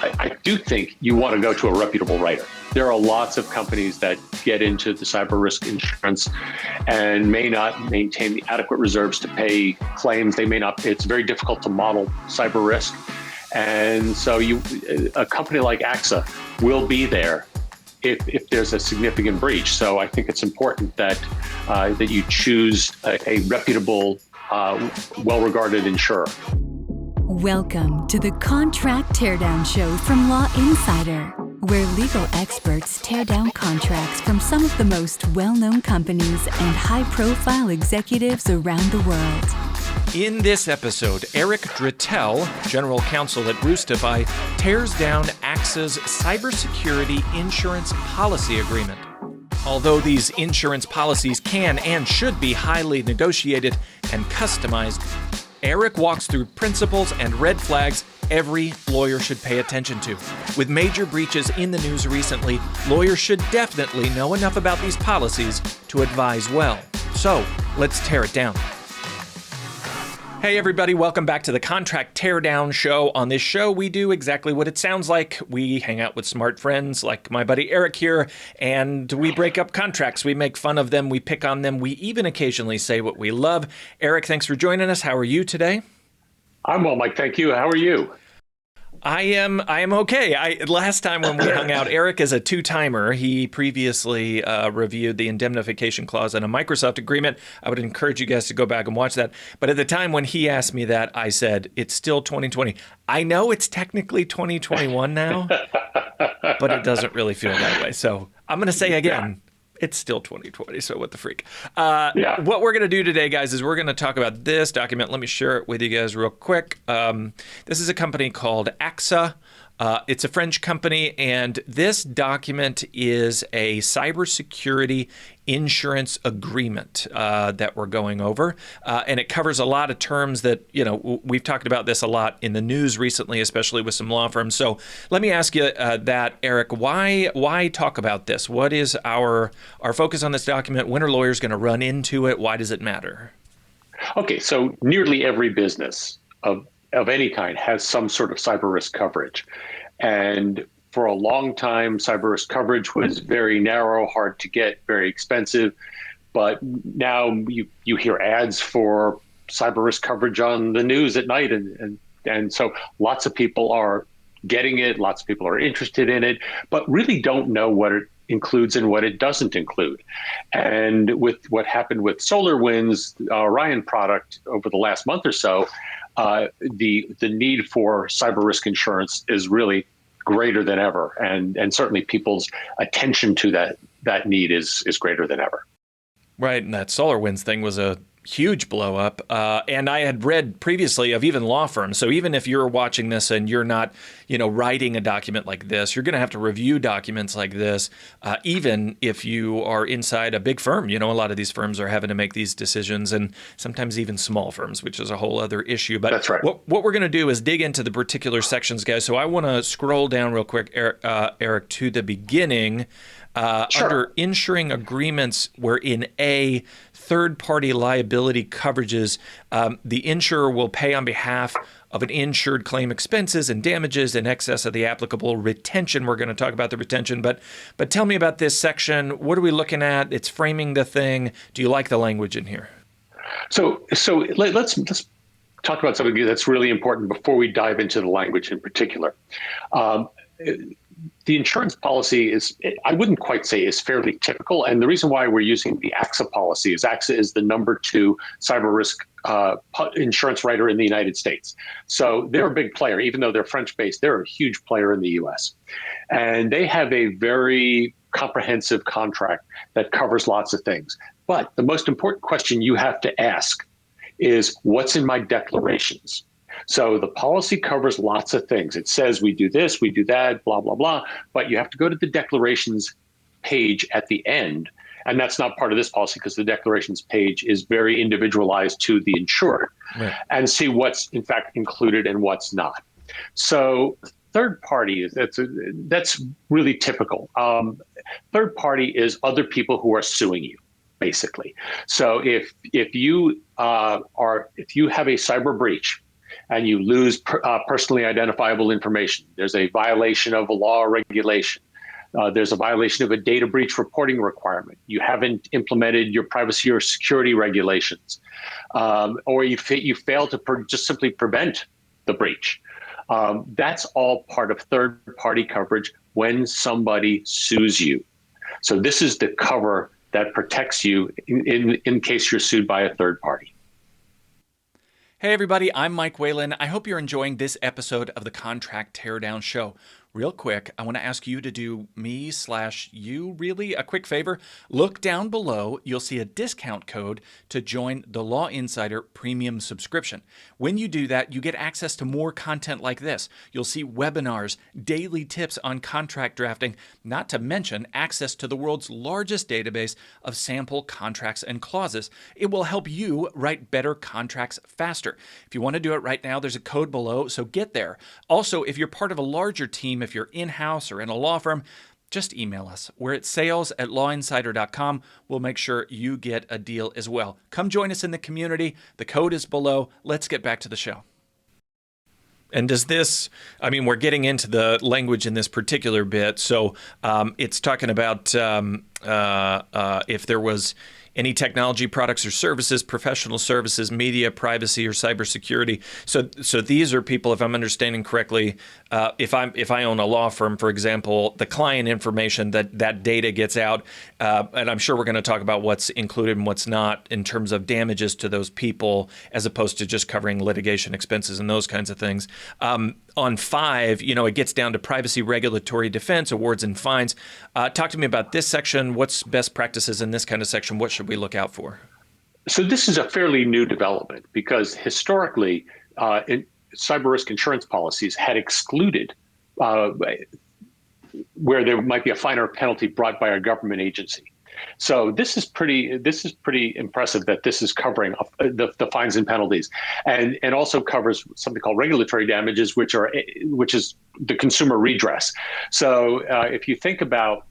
I do think you want to go to a reputable writer. There are lots of companies that get into the cyber risk insurance and may not maintain the adequate reserves to pay claims. It's very difficult to model cyber risk. And so a company like AXA will be there if there's a significant breach. So I think it's important that you choose a reputable, well-regarded insurer. Welcome to the Contract Teardown Show from Law Insider, where legal experts tear down contracts from some of the most well-known companies and high-profile executives around the world. In this episode, Eric Drattel, General Counsel at Roostify, tears down AXA's Cybersecurity Insurance Policy Agreement. Although these insurance policies can and should be highly negotiated and customized, Eric walks through principles and red flags every lawyer should pay attention to. With major breaches in the news recently, lawyers should definitely know enough about these policies to advise well. So, let's tear it down. Hey everybody, welcome back to the Contract Teardown Show. On this show, we do exactly what it sounds like. We hang out with smart friends like my buddy Eric here, and we break up contracts. We make fun of them, we pick on them, we even occasionally say what we love. Eric, thanks for joining us. How are you today? I'm well, Mike. Thank you. How are you? I am okay. Last time when we hung out, Eric is a two-timer. He previously reviewed the indemnification clause in a Microsoft agreement. I would encourage you guys to go back and watch that. But at the time when he asked me that, I said, it's still 2020. I know it's technically 2021 now, but it doesn't really feel that way. So I'm going to say again, it's still 2020, so what the freak. What we're going to do today, guys, is we're going to talk about this document. Let me share it with you guys real quick. This is a company called AXA. It's a French company, and this document is a cybersecurity insurance agreement that we're going over. And it covers a lot of terms that, we've talked about this a lot in the news recently, especially with some law firms. So let me ask you that, Eric, why talk about this? What is our focus on this document? When are lawyers going to run into it? Why does it matter? Okay, so nearly every business of any kind has some sort of cyber risk coverage. And for a long time, cyber risk coverage was very narrow, hard to get, very expensive. But now you hear ads for cyber risk coverage on the news at night. And so lots of people are getting it. Lots of people are interested in it, but really don't know what it includes and what it doesn't include. And with what happened with SolarWinds, Orion product over the last month or so, the need for cyber risk insurance is really greater than ever, and certainly people's attention to that need is greater than ever. Right, and that SolarWinds thing was a huge blow up. And I had read previously of even law firms. So even if you're watching this and you're not, writing a document like this, you're going to have to review documents like this, even if you are inside a big firm. A lot of these firms are having to make these decisions, and sometimes even small firms, which is a whole other issue. But that's right. What we're going to do is dig into the particular sections, guys. So I want to scroll down real quick, Eric, to the beginning. Sure. Under insuring agreements, where in A, third-party liability coverages, the insurer will pay on behalf of an insured claim expenses and damages in excess of the applicable retention. We're going to talk about the retention, but tell me about this section. What are we looking at? It's framing the thing. Do you like the language in here? So let's talk about something that's really important before we dive into the language in particular. The insurance policy I wouldn't quite say is fairly typical. And the reason why we're using the AXA policy is AXA is the number 2 cyber risk insurance writer in the United States. So they're a big player. Even though they're French-based, they're a huge player in the US. And they have a very comprehensive contract that covers lots of things. But the most important question you have to ask is, what's in my declarations? So the policy covers lots of things. It says we do this, we do that, blah, blah, blah. But you have to go to the declarations page at the end. And that's not part of this policy because the declarations page is very individualized to the insured, right, and see what's in fact included and what's not. So third party, that's really typical. Third party is other people who are suing you, basically. So if you have a cyber breach and you lose personally identifiable information. There's a violation of a law or regulation. There's a violation of a data breach reporting requirement. You haven't implemented your privacy or security regulations, or you fail to just simply prevent the breach. That's all part of third-party coverage when somebody sues you. So this is the cover that protects you in case you're sued by a third party. Hey everybody, I'm Mike Whalen. I hope you're enjoying this episode of the Contract Teardown Show. Real quick, I want to ask you to do me/you really a quick favor. Look down below. You'll see a discount code to join the Law Insider Premium subscription. When you do that, you get access to more content like this. You'll see webinars, daily tips on contract drafting, not to mention access to the world's largest database of sample contracts and clauses. It will help you write better contracts faster. If you want to do it right now, there's a code below, so get there. Also, if you're part of a larger team, if you're in-house or in a law firm, just email us. We're at sales@lawinsider.com. We'll make sure you get a deal as well. Come join us in the community. The code is below. Let's get back to the show. And does this, we're getting into the language in this particular bit. So it's talking about if there was any technology products or services, professional services, media, privacy, or cybersecurity. So these are people, if I'm understanding correctly, if I own a law firm, for example, the client information that data gets out, and I'm sure we're going to talk about what's included and what's not in terms of damages to those people, as opposed to just covering litigation expenses and those kinds of things. On 5, it gets down to privacy, regulatory defense, awards, and fines. Talk to me about this section. What's best practices in this kind of section? What should we look out for? So this is a fairly new development because historically, cyber risk insurance policies had excluded where there might be a fine or penalty brought by a government agency. So this is pretty impressive that this is covering the fines and penalties, and also covers something called regulatory damages, which is the consumer redress. So if you think about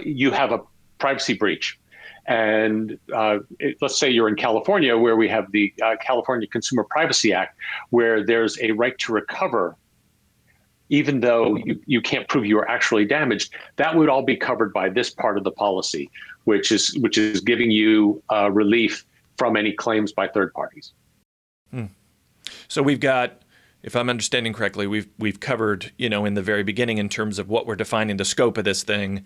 you have a privacy breach, and let's say you're in California, where we have the California Consumer Privacy Act, where there's a right to recover even though you can't prove you were actually damaged. That would all be covered by this part of the policy, which is giving you relief from any claims by third parties. So we've got, if I'm understanding correctly, we've covered, in the very beginning in terms of what we're defining the scope of this thing.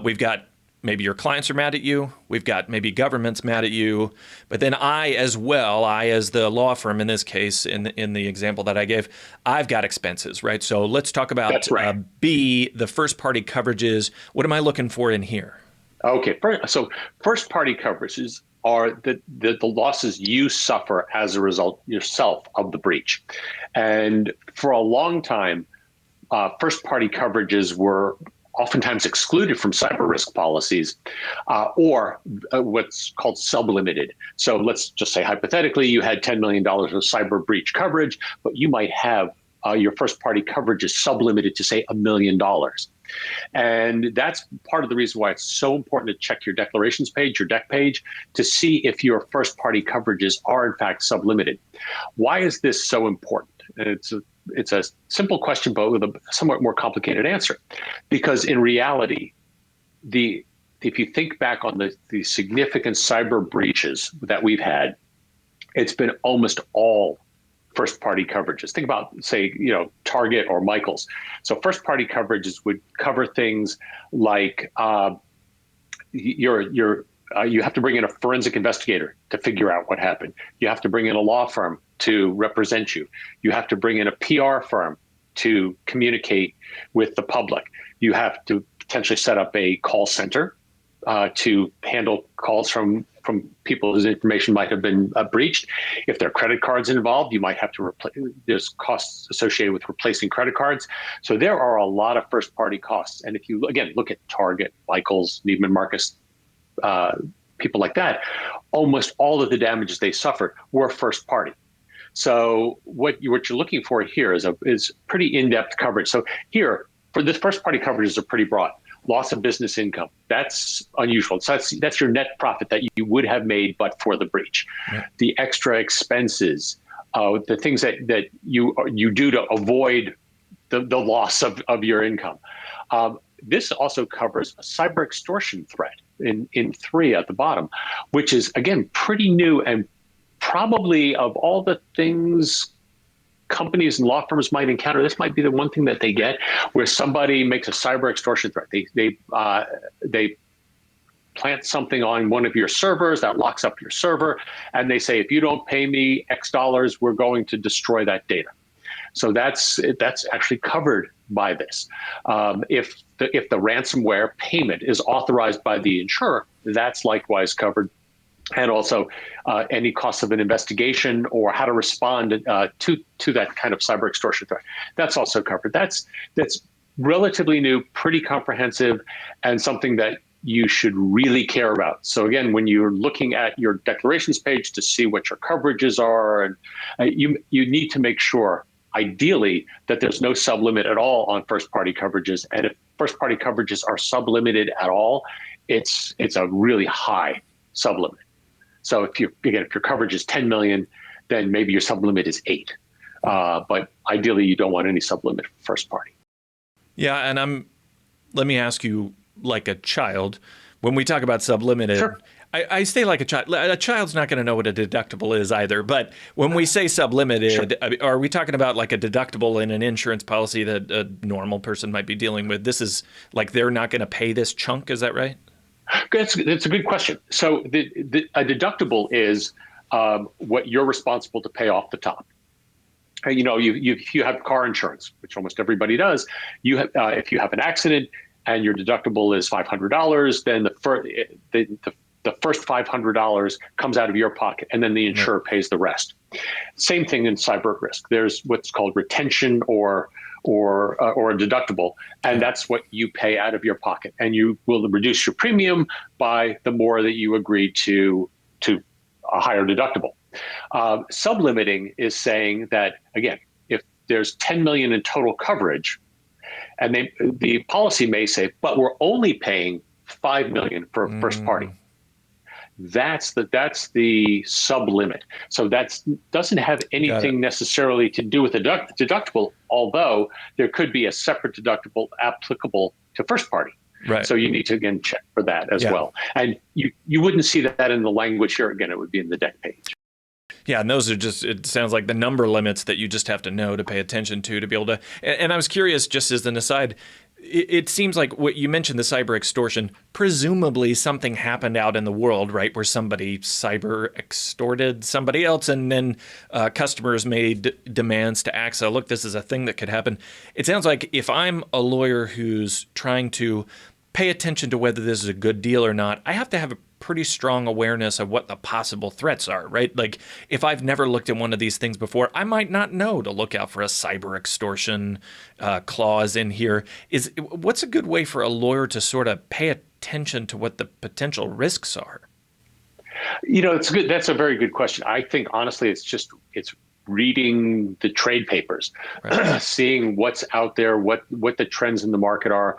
We've got maybe your clients are mad at you. We've got maybe government's mad at you. But then I as the law firm in this case, in the example that I gave, I've got expenses, right? So let's talk about That's right. B, the first party coverages. What am I looking for in here? Okay, so first party coverages are the losses you suffer as a result yourself of the breach. And for a long time, first party coverages were oftentimes excluded from cyber risk policies, or what's called sublimited. So let's just say hypothetically you had $10 million of cyber breach coverage, but you might have your first party coverage is sublimited to say $1 million. And that's part of the reason why it's so important to check your declarations page, your deck page, to see if your first party coverages are in fact sublimited. Why is this so important? And it's a simple question, but with a somewhat more complicated answer. Because in reality, if you think back on the significant cyber breaches that we've had, it's been almost all first-party coverages. Think about, say, Target or Michaels. So first-party coverages would cover things like you have to bring in a forensic investigator to figure out what happened. You have to bring in a law firm to represent you. You have to bring in a PR firm to communicate with the public. You have to potentially set up a call center to handle calls from people whose information might have been breached. If there are credit cards involved, you might have to there's costs associated with replacing credit cards. So there are a lot of first-party costs. And if you, again, look at Target, Michaels, Neiman Marcus, people like that, almost all of the damages they suffered were first-party. So what you're looking for here is pretty in-depth coverage. So here, for this first-party coverages are pretty broad. Loss of business income, that's unusual. So that's your net profit that you would have made but for the breach. Right. The extra expenses, the things that you do to avoid the loss of your income. This also covers a cyber extortion threat in 3 at the bottom, which is, again, pretty new, and probably of all the things companies and law firms might encounter, this might be the one thing that they get, where somebody makes a cyber extortion threat. They plant something on one of your servers that locks up your server, and they say, if you don't pay me X dollars, we're going to destroy that data. So that's actually covered by this. If the ransomware payment is authorized by the insurer, that's likewise covered. And also any cost of an investigation or how to respond to that kind of cyber extortion threat, that's also covered. That's relatively new, pretty comprehensive, and something that you should really care about. So again, when you're looking at your declarations page to see what your coverages are, and you need to make sure, ideally, that there's no sublimit at all on first-party coverages. And if first-party coverages are sublimited at all, it's a really high sublimit. So if your coverage is 10 million, then maybe your sublimit is 8. But ideally, you don't want any sublimit for first-party. Yeah, and let me ask you, like a child, when we talk about sublimited, sure. I say like a child. A child's not going to know what a deductible is either. But when we say sublimited, sure. Are we talking about like a deductible in an insurance policy that a normal person might be dealing with? This is like they're not going to pay this chunk. Is that right? That's a good question. So a deductible is what you're responsible to pay off the top. You know, if you have car insurance, which almost everybody does, if you have an accident and your deductible is $500, then the first $500 comes out of your pocket, and then the insurer pays the rest. Same thing in cyber risk. There's what's called retention or a deductible, and that's what you pay out of your pocket, and you will reduce your premium by the more that you agree to a higher deductible. Sublimiting is saying that, again, if there's 10 million in total coverage, and the policy may say, but we're only paying 5 million for first party. That's the sublimit. So that doesn't have anything necessarily to do with the deductible, although there could be a separate deductible applicable to first party. Right. So you need to, again, check for that as well. And you wouldn't see that in the language here. Again, it would be in the deck page. Yeah, and those are just, it sounds like the number limits that you just have to know to pay attention to be able to. And I was curious, just as an aside, it seems like what you mentioned, the cyber extortion, presumably something happened out in the world, right, where somebody cyber extorted somebody else, and then customers made demands to AXA. Look, this is a thing that could happen. It sounds like if I'm a lawyer who's trying to pay attention to whether this is a good deal or not, I have to have a pretty strong awareness of what the possible threats are, right? Like if I've never looked at one of these things before, I might not know to look out for a cyber extortion clause in here. What's a good way for a lawyer to sort of pay attention to what the potential risks are? You know, it's good. That's a very good question. I think honestly, it's reading the trade papers, right. Seeing what's out there, what the trends in the market are.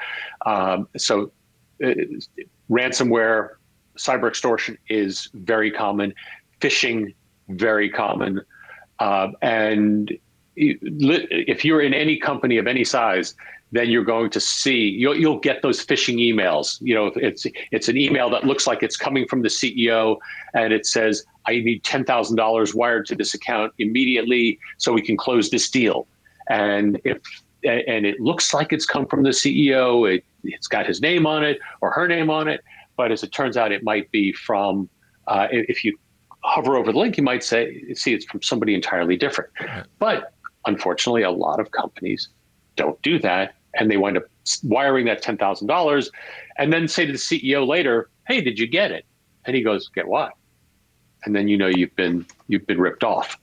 Ransomware, cyber extortion is very common, phishing, very common. And if you're in any company of any size, then you're going to see, you'll get those phishing emails. You know, it's an email that looks like it's coming from the CEO, and it says, I need $10,000 wired to this account immediately so we can close this deal. And it looks like it's come from the CEO, it's got his name on it or her name on it. But as it turns out, it might be from, if you hover over the link, you might see it's from somebody entirely different. Right. But unfortunately, a lot of companies don't do that. And they wind up wiring that $10,000 and then say to the CEO later, hey, did you get it? And he goes, get what? And then you know you've been ripped off.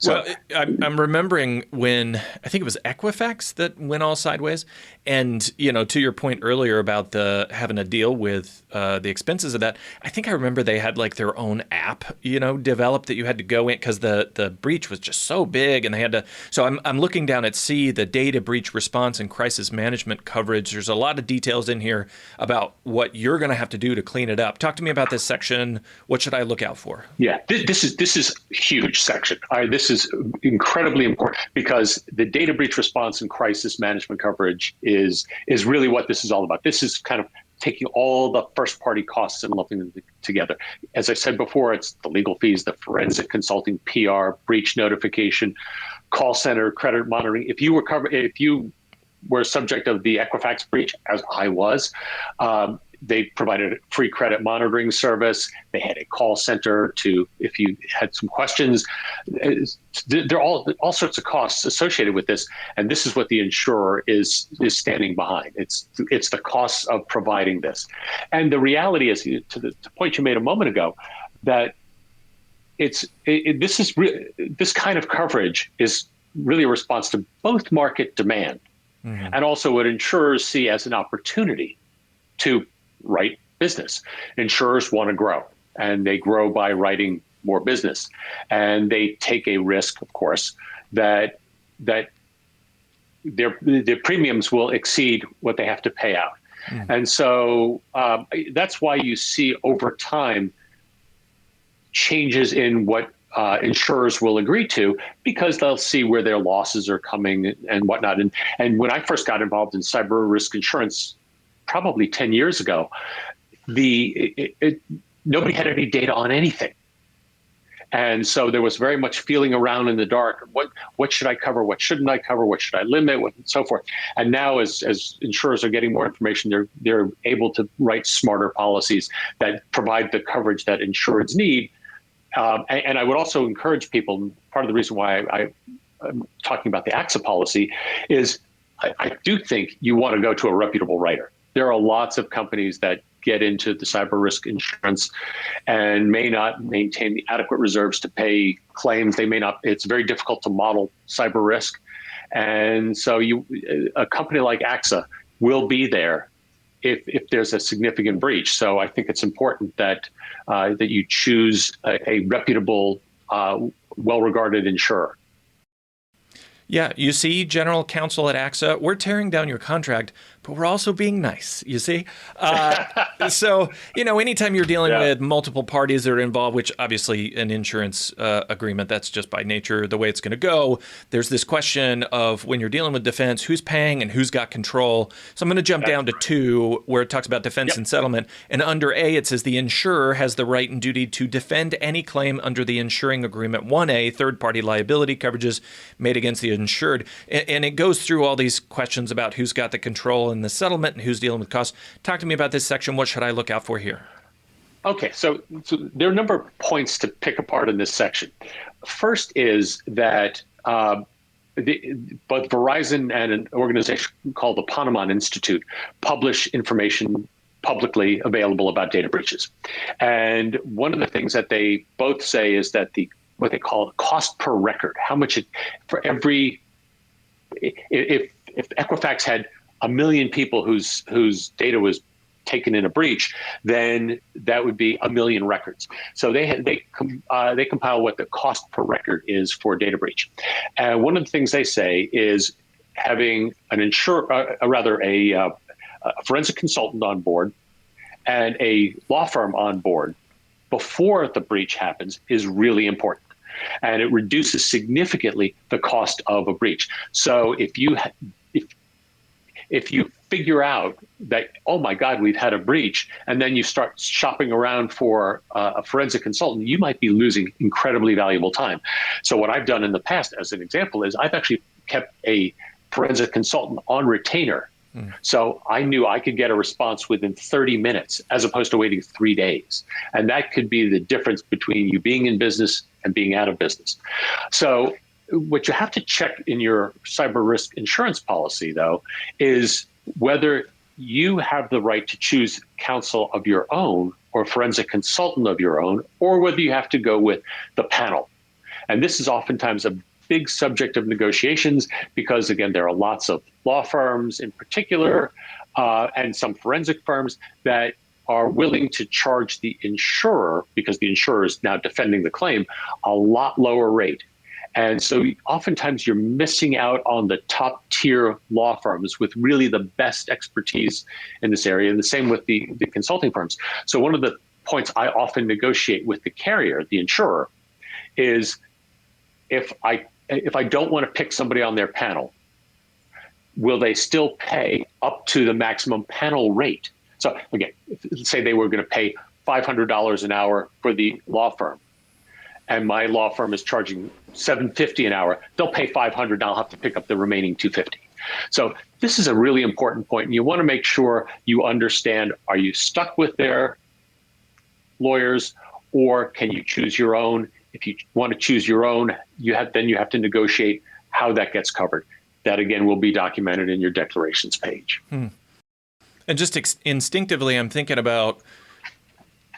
Well, I'm remembering when I think it was Equifax that went all sideways, and to your point earlier about having to deal with the expenses of that. I think I remember they had like their own app, developed that you had to go in because the breach was just so big, and they had to. So I'm looking down at C, the data breach response and crisis management coverage. There's a lot of details in here about what you're going to have to do to clean it up. Talk to me about this section. What should I look out for? Yeah, this is a huge section. This is incredibly important because the data breach response and crisis management coverage is really what this is all about. This is kind of taking all the first party costs and lumping them together. As I said before, it's the legal fees, the forensic consulting, PR, breach notification, call center, credit monitoring. If you were subject of the Equifax breach, as I was, they provided a free credit monitoring service. They had a call center if you had some questions. There are all sorts of costs associated with this, and this is what the insurer is standing behind. It's the costs of providing this, and the reality is, to the point you made a moment ago, that this kind of coverage is really a response to both market demand, and also what insurers see as an opportunity to write business. Insurers want to grow, and they grow by writing more business, and they take a risk, of course, that their premiums will exceed what they have to pay out. And so that's why you see over time changes in what insurers will agree to, because they'll see where their losses are coming and whatnot. And when I first got involved in cyber risk insurance, probably 10 years ago, nobody had any data on anything. And so there was very much feeling around in the dark. What should I cover? What shouldn't I cover? What should I limit? And so forth. And now as insurers are getting more information, they're able to write smarter policies that provide the coverage that insureds need. And I would also encourage people, part of the reason why I'm talking about the AXA policy is I do think you want to go to a reputable writer. There are lots of companies that get into the cyber risk insurance and may not maintain the adequate reserves to pay claims. They may not. It's very difficult to model cyber risk. And so a company like AXA will be there if there's a significant breach. So I think it's important that you choose a reputable, well-regarded insurer. Yeah, you see, General Counsel at AXA, we're tearing down your contract, but we're also being nice, you see? So, anytime you're dealing with multiple parties that are involved, which obviously an insurance agreement, that's just by nature the way it's going to go, there's this question of when you're dealing with defense, who's paying and who's got control. So I'm going to jump down to 2, where it talks about defense and settlement. And under A, it says the insurer has the right and duty to defend any claim under the insuring agreement. 1A, third-party liability coverages made against the insured. And it goes through all these questions about who's got the control in the settlement and who's dealing with costs. Talk to me about this section. What should I look out for here? Okay, so there are a number of points to pick apart in this section. First is that both Verizon and an organization called the Ponemon Institute publish information publicly available about data breaches. And one of the things that they both say is that what they call the cost per record, how much for every, if Equifax had 1 million people whose data was taken in a breach, then that would be 1 million records. So they compile what the cost per record is for data breach. And one of the things they say is having a forensic consultant on board and a law firm on board before the breach happens is really important. And it reduces significantly the cost of a breach. So if you figure out that, oh my God, we've had a breach, and then you start shopping around for a forensic consultant, you might be losing incredibly valuable time. So what I've done in the past, as an example, is I've actually kept a forensic consultant on retainer. So I knew I could get a response within 30 minutes as opposed to waiting 3 days. And that could be the difference between you being in business and being out of business. So what you have to check in your cyber risk insurance policy, though, is whether you have the right to choose counsel of your own or forensic consultant of your own, or whether you have to go with the panel. And this is oftentimes a big subject of negotiations because, again, there are lots of law firms in particular and some forensic firms that are willing to charge the insurer, because the insurer is now defending the claim, a lot lower rate. And so oftentimes you're missing out on the top tier law firms with really the best expertise in this area, and the same with the consulting firms. So one of the points I often negotiate with the carrier, the insurer, is if I don't want to pick somebody on their panel, will they still pay up to the maximum panel rate? So again, let's say they were going to pay $500 an hour for the law firm, and my law firm is charging $750 an hour. They'll pay $500, and I'll have to pick up the remaining $250. So this is a really important point, and you want to make sure you understand: are you stuck with their lawyers, or can you choose your own? If you want to choose your own, you have to negotiate how that gets covered. That, again, will be documented in your declarations page. And just instinctively, I'm thinking about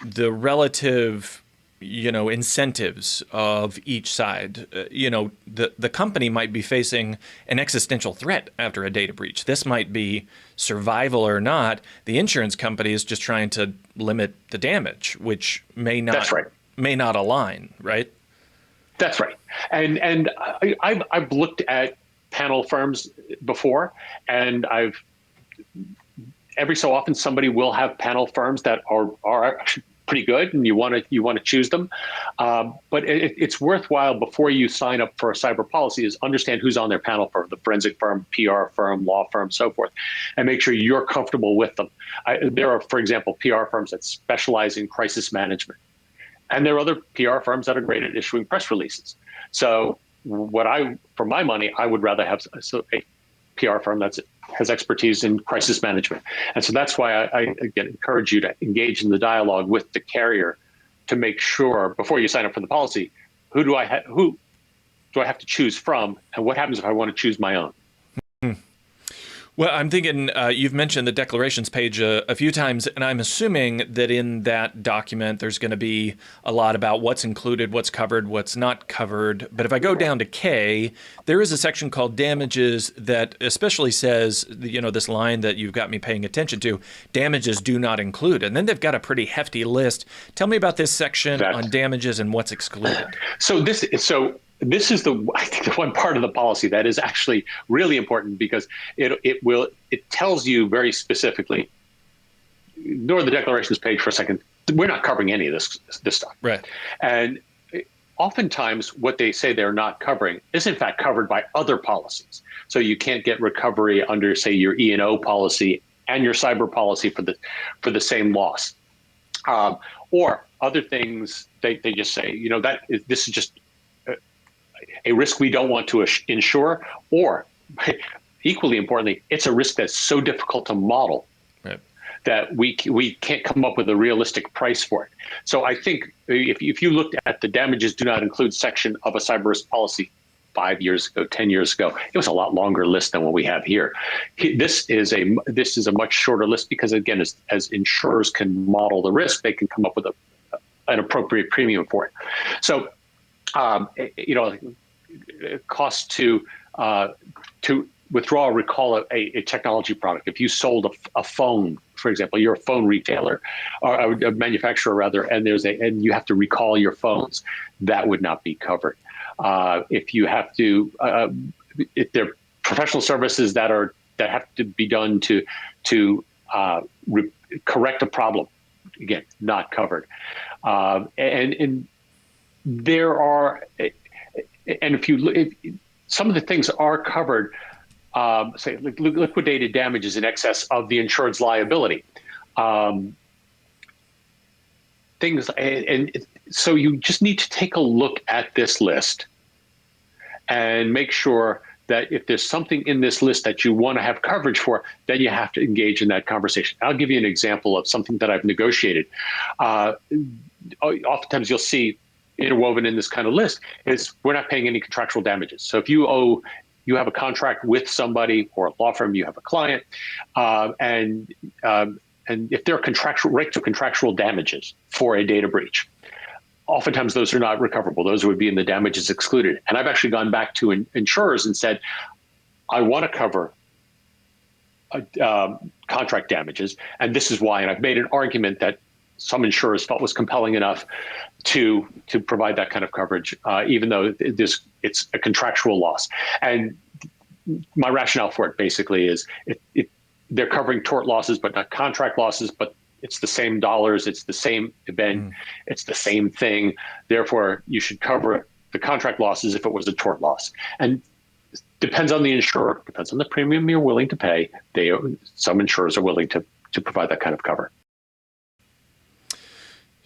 the relative, incentives of each side. The company might be facing an existential threat after a data breach. This might be survival or not. The insurance company is just trying to limit the damage, which may not. That's right. May not align, right? That's right. And I've looked at panel firms before, and every so often somebody will have panel firms that are actually pretty good, and you want to choose them. But it's worthwhile before you sign up for a cyber policy is understand who's on their panel firm, the forensic firm, PR firm, law firm, so forth, and make sure you're comfortable with them. There are, for example, PR firms that specialize in crisis management. And there are other PR firms that are great at issuing press releases. So for my money, I would rather have a PR firm that has expertise in crisis management. And so that's why I again encourage you to engage in the dialogue with the carrier to make sure before you sign up for the policy, who do I have to choose from, and what happens if I want to choose my own? Well, I'm thinking you've mentioned the declarations page a few times, and I'm assuming that in that document there's going to be a lot about what's included, what's covered, what's not covered. But if I go down to K, there is a section called damages that especially says, this line that you've got me paying attention to, damages do not include. And then they've got a pretty hefty list. Tell me about this section on damages and what's excluded. This is I think the one part of the policy that is actually really important, because it tells you very specifically. Ignore the declarations page for a second. We're not covering any of this stuff. Right. And oftentimes what they say they're not covering is in fact covered by other policies. So you can't get recovery under, say, your E&O policy and your cyber policy for the same loss. Or other things they just say, this is just a risk we don't want to insure, or equally importantly, it's a risk that's so difficult to model that we can't come up with a realistic price for it. So I think if you looked at the damages do not include section of a cyber risk policy 5 years ago, 10 years ago, it was a lot longer list than what we have here. This is a much shorter list because, again, as insurers can model the risk, they can come up with an appropriate premium for it. So cost to withdraw or recall a technology product. If you sold a phone, for example, you're a phone retailer or a manufacturer rather, and you have to recall your phones, that would not be covered. If you have to, if there are professional services that have to be done to correct a problem, again, not covered. And there are. And if some of the things are covered, say liquidated damages in excess of the insured's liability, so you just need to take a look at this list and make sure that if there's something in this list that you want to have coverage for, then you have to engage in that conversation. I'll give you an example of something that I've negotiated. Oftentimes you'll see interwoven in this kind of list is we're not paying any contractual damages. So if you have a contract with somebody or a law firm, you have a client, and if there are contractual damages for a data breach, oftentimes those are not recoverable. Those would be in the damages excluded. And I've actually gone back to insurers and said, I want to cover contract damages, and this is why. And I've made an argument that some insurers felt was compelling enough to provide that kind of coverage, even though it's a contractual loss. And my rationale for it basically is they're covering tort losses, but not contract losses, but it's the same dollars, it's the same event, it's the same thing. Therefore, you should cover the contract losses if it was a tort loss. And depends on the insurer, depends on the premium you're willing to pay. Some insurers are willing to provide that kind of cover.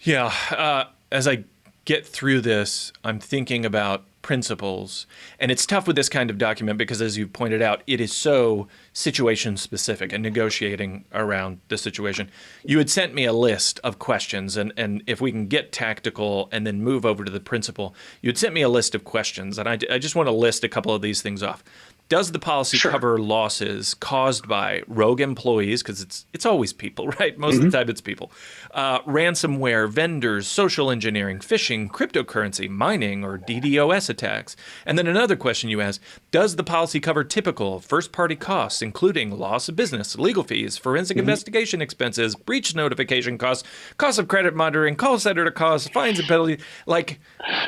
Yeah. As I get through this, I'm thinking about principles. And it's tough with this kind of document because, as you pointed out, it is so situation specific and negotiating around the situation. You had sent me a list of questions, and if we can get tactical and then move over to the principle, you had sent me a list of questions, and I just want to list a couple of these things off. Does the policy cover losses caused by rogue employees? Because it's always people, right? Most of the time it's people. Ransomware, vendors, social engineering, phishing, cryptocurrency, mining, or DDoS attacks. And then another question you asked, does the policy cover typical first-party costs, including loss of business, legal fees, forensic investigation expenses, breach notification costs, cost of credit monitoring, call center costs, fines and penalties? Like,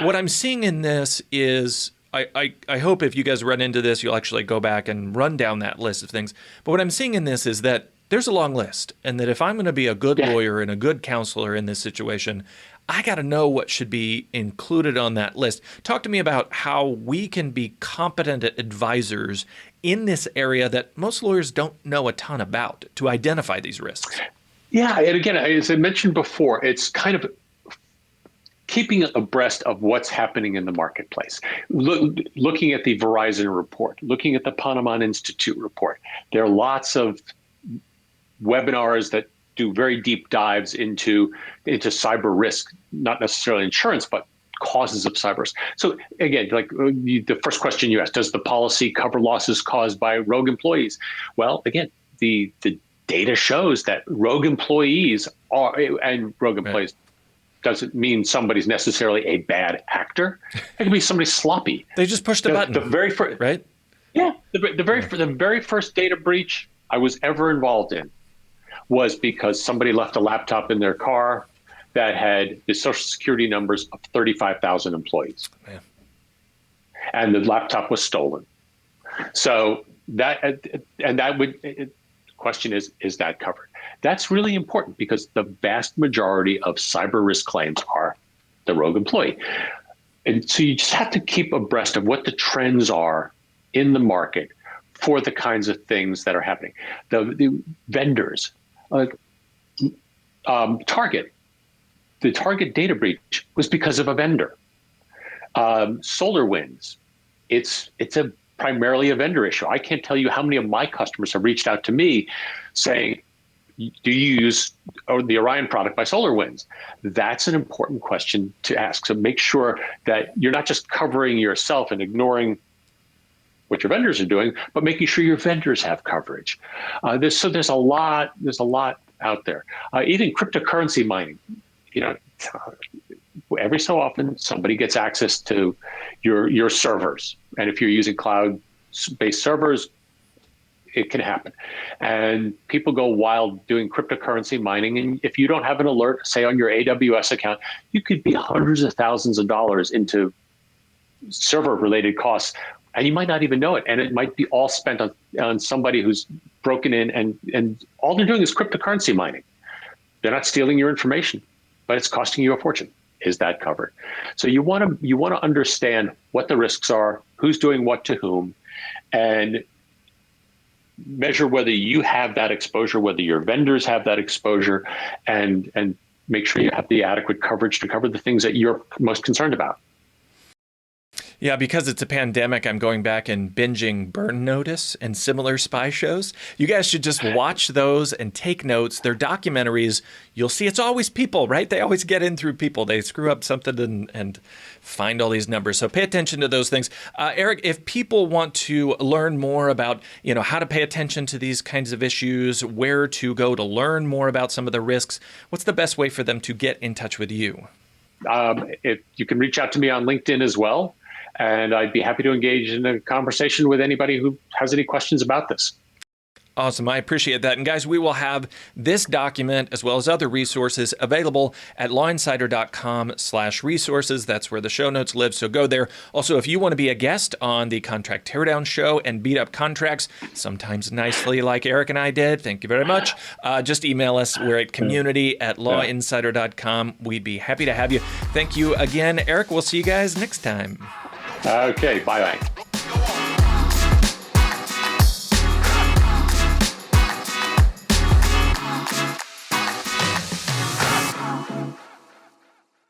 what I'm seeing in this is... I hope if you guys run into this, you'll actually go back and run down that list of things. But what I'm seeing in this is that there's a long list, and that if I'm going to be a good lawyer and a good counselor in this situation, I got to know what should be included on that list. Talk to me about how we can be competent advisors in this area that most lawyers don't know a ton about to identify these risks. Yeah, and again, as I mentioned before, it's kind of keeping abreast of what's happening in the marketplace, looking at the Verizon report, looking at the Ponemon Institute report. There are lots of webinars that do very deep dives into cyber risk, not necessarily insurance, but causes of cyber risk. So again, like the first question you asked, does the policy cover losses caused by rogue employees? Well, again, the data shows that rogue employees doesn't mean somebody's necessarily a bad actor. It can be somebody sloppy. They just pushed a button. The very first, right? Yeah, the very first data breach I was ever involved in was because somebody left a laptop in their car that had the Social Security numbers of 35,000 employees, and the laptop was stolen. So the question is that covered? That's really important because the vast majority of cyber risk claims are the rogue employee. And so you just have to keep abreast of what the trends are in the market for the kinds of things that are happening. The vendors, Target, the Target data breach was because of a vendor. SolarWinds, it's primarily a vendor issue. I can't tell you how many of my customers have reached out to me saying, do you use the Orion product by SolarWinds? That's an important question to ask. So make sure that you're not just covering yourself and ignoring what your vendors are doing, but making sure your vendors have coverage. There's a lot out there. Even cryptocurrency mining. Every so often somebody gets access to your servers, and if you're using cloud-based servers, it can happen. And people go wild doing cryptocurrency mining. And if you don't have an alert, say on your AWS account, you could be hundreds of thousands of dollars into server-related costs, and you might not even know it. And it might be all spent on somebody who's broken in, and all they're doing is cryptocurrency mining. They're not stealing your information, but it's costing you a fortune. Is that covered? So you want to understand what the risks are, who's doing what to whom, and measure whether you have that exposure, whether your vendors have that exposure, and make sure you have the adequate coverage to cover the things that you're most concerned about. Yeah, because it's a pandemic, I'm going back and binging Burn Notice and similar spy shows. You guys should just watch those and take notes. They're documentaries. You'll see it's always people, right? They always get in through people. They screw up something and find all these numbers. So pay attention to those things. Eric, if people want to learn more about, how to pay attention to these kinds of issues, where to go to learn more about some of the risks, what's the best way for them to get in touch with you? if you can reach out to me on LinkedIn as well, and I'd be happy to engage in a conversation with anybody who has any questions about this. Awesome. I appreciate that. And guys, we will have this document as well as other resources available at lawinsider.com/resources. That's where the show notes live. So go there. Also, if you want to be a guest on the Contract Teardown Show and beat up contracts, sometimes nicely like Eric and I did, thank you very much. Just email us. We're at community@lawinsider.com. We'd be happy to have you. Thank you again, Eric. We'll see you guys next time. Okay. Bye-bye.